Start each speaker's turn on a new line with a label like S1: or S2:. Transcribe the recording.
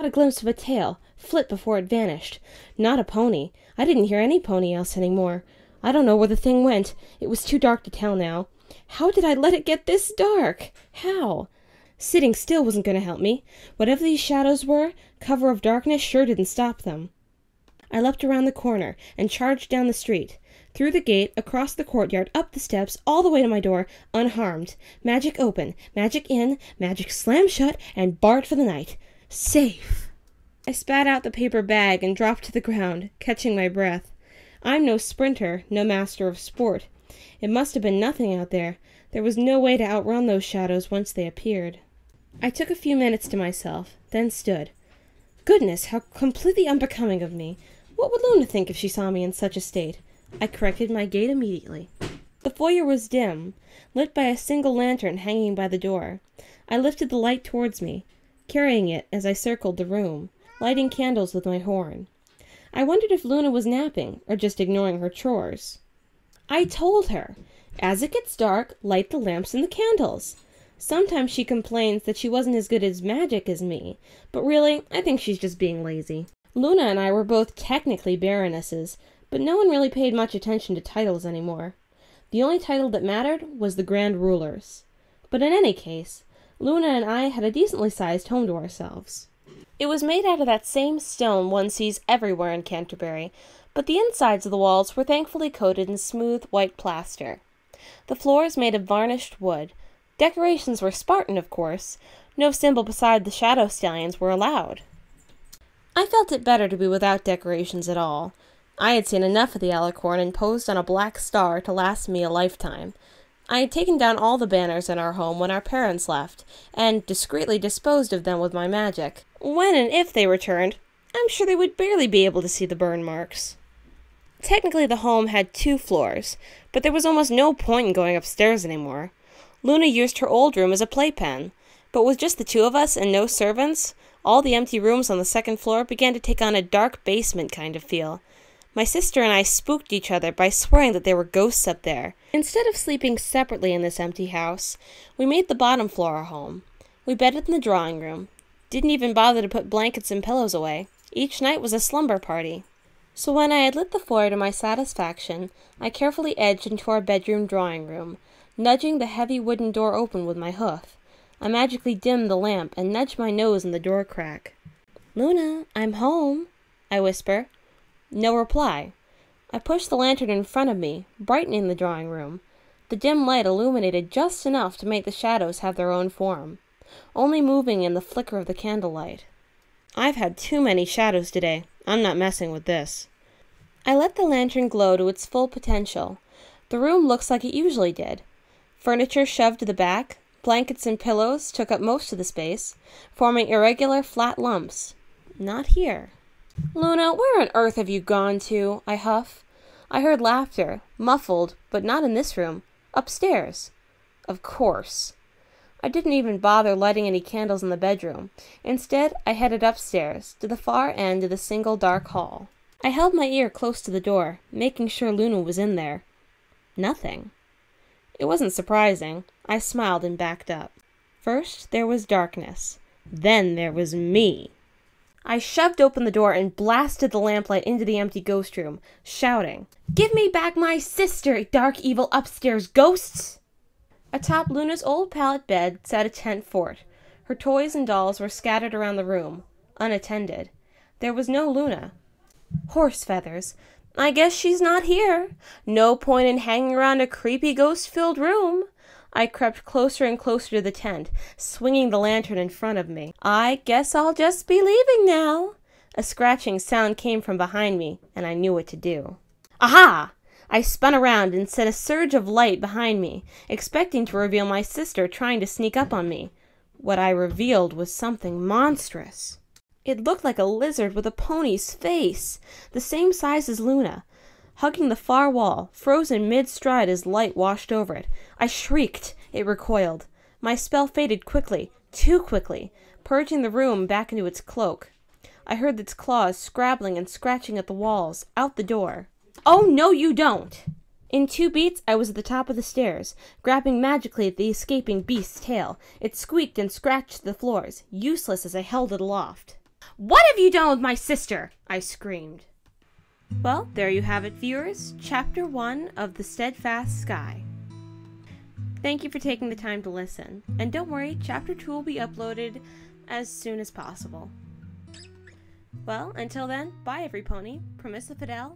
S1: Caught a glimpse of a tail, flit before it vanished. Not a pony. I didn't hear any pony else anymore. I don't know where the thing went. It was too dark to tell now. How did I let it get this dark? How? Sitting still wasn't going to help me. Whatever these shadows were, cover of darkness sure didn't stop them. I leapt around the corner and charged down the street. Through the gate, across the courtyard, up the steps, all the way to my door, unharmed. Magic open, magic in, magic slam shut, and barred for the night. Safe. I spat out the paper bag and dropped to the ground, catching my breath. I'm no sprinter, no master of sport. It must have been nothing out there. There was no way to outrun those shadows once they appeared. I took a few minutes to myself, then stood. Goodness, how completely unbecoming of me. What would Luna think if she saw me in such a state? I corrected my gait immediately. The foyer was dim, lit by a single lantern hanging by the door. I lifted the light towards me, carrying it as I circled the room, lighting candles with my horn. I wondered if Luna was napping, or just ignoring her chores. I told her, as it gets dark, light the lamps and the candles. Sometimes she complains that she wasn't as good at magic as me, but really, I think she's just being lazy. Luna and I were both technically baronesses, but no one really paid much attention to titles anymore. The only title that mattered was the Grand Rulers. But in any case, Luna and I had a decently sized home to ourselves. It was made out of that same stone one sees everywhere in Canterbury, but the insides of the walls were thankfully coated in smooth white plaster. The floors made of varnished wood. Decorations were Spartan, of course. No symbol beside the shadow stallions were allowed. I felt it better to be without decorations at all. I had seen enough of the alicorn and posed on a black star to last me a lifetime. I had taken down all the banners in our home when our parents left, and discreetly disposed of them with my magic. When and if they returned, I'm sure they would barely be able to see the burn marks. Technically the home had 2 floors, but there was almost no point in going upstairs anymore. Luna used her old room as a playpen, but with just the 2 of us and no servants, all the empty rooms on the 2nd floor began to take on a dark basement kind of feel. My sister and I spooked each other by swearing that there were ghosts up there. Instead of sleeping separately in this empty house, we made the bottom floor our home. We bedded in the drawing room. Didn't even bother to put blankets and pillows away. Each night was a slumber party. So when I had lit the foyer to my satisfaction, I carefully edged into our bedroom drawing room, nudging the heavy wooden door open with my hoof. I magically dimmed the lamp and nudged my nose in the door crack. "Luna, I'm home," I whisper. No reply. I pushed the lantern in front of me, brightening the drawing room. The dim light illuminated just enough to make the shadows have their own form, only moving in the flicker of the candlelight. I've had too many shadows today. I'm not messing with this. I let the lantern glow to its full potential. The room looks like it usually did. Furniture shoved to the back, blankets and pillows took up most of the space, forming irregular flat lumps. Not here. "Luna, where on earth have you gone to?" I huff. I heard laughter, muffled, but not in this room. Upstairs. Of course. I didn't even bother lighting any candles in the bedroom. Instead, I headed upstairs, to the far end of the single dark hall. I held my ear close to the door, making sure Luna was in there. Nothing. It wasn't surprising. I smiled and backed up. First, there was darkness. Then there was me. I shoved open the door and blasted the lamplight into the empty ghost room, shouting, "Give me back my sister, dark evil upstairs ghosts!" Atop Luna's old pallet bed sat a tent fort. Her toys and dolls were scattered around the room, unattended. There was no Luna. Horse feathers. I guess she's not here. No point in hanging around a creepy ghost-filled room. I crept closer and closer to the tent, swinging the lantern in front of me. "I guess I'll just be leaving now." A scratching sound came from behind me, and I knew what to do. Aha! I spun around and set a surge of light behind me, expecting to reveal my sister trying to sneak up on me. What I revealed was something monstrous. It looked like a lizard with a pony's face, the same size as Luna, hugging the far wall, frozen mid-stride as light washed over it. I shrieked. It recoiled. My spell faded quickly, too quickly, purging the room back into its cloak. I heard its claws scrabbling and scratching at the walls, out the door. "Oh, no, you don't!" In 2 beats, I was at the top of the stairs, grabbing magically at the escaping beast's tail. It squeaked and scratched the floors, useless as I held it aloft. What have you done with my sister? I screamed. Well, there you have it, viewers. Chapter 1 of The Steadfast Sky. Thank you for taking the time to listen. And don't worry, Chapter 2 will be uploaded as soon as possible. Well, until then, bye Everypony. PromissaFidel.